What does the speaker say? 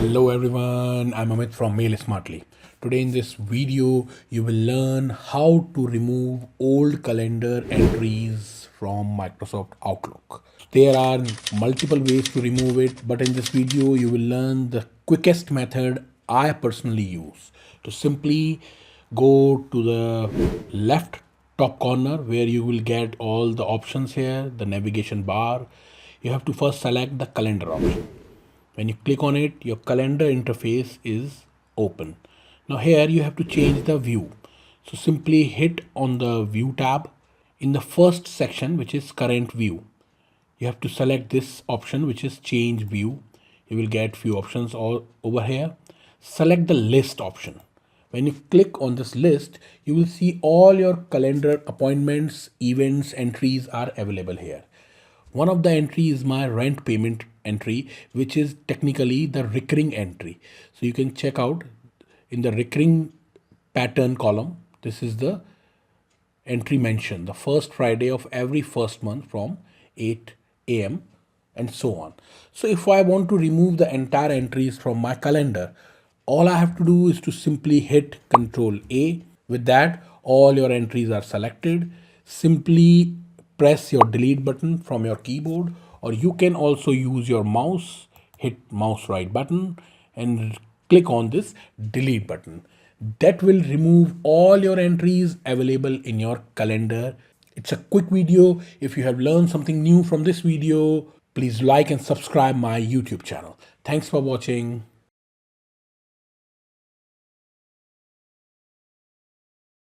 Hello everyone, I'm Amit from Mail Smartly. Today in this video, you will learn how to remove old calendar entries from Microsoft Outlook. There are multiple ways to remove it, but in this video, you will learn the quickest method I personally use. To simply go to the left top corner where you will get all the options here, the navigation bar. You have to first select the calendar option. When you click on it, your calendar interface is open. Now here you have to change the view. So simply hit on the view tab in the first section, which is current view. You have to select this option, which is change view. You will get few options all over here. Select the list option. When you click on this list, you will see all your calendar appointments, events, entries are available here. One of the entry is my rent payment entry, which is technically the recurring entry. So you can check out in the recurring pattern column. This is the entry mentioned, the first Friday of every first month from 8 a.m. and so on. So if I want to remove the entire entries from my calendar, all I have to do is to simply hit Control A. With that, all your entries are selected. Simply press your delete button from your keyboard, or you can also use your mouse, hit mouse right button and click on this delete button. That will remove all your entries available in your calendar. It's a quick video. If you have learned something new from this video, please like and subscribe my YouTube channel. Thanks for watching.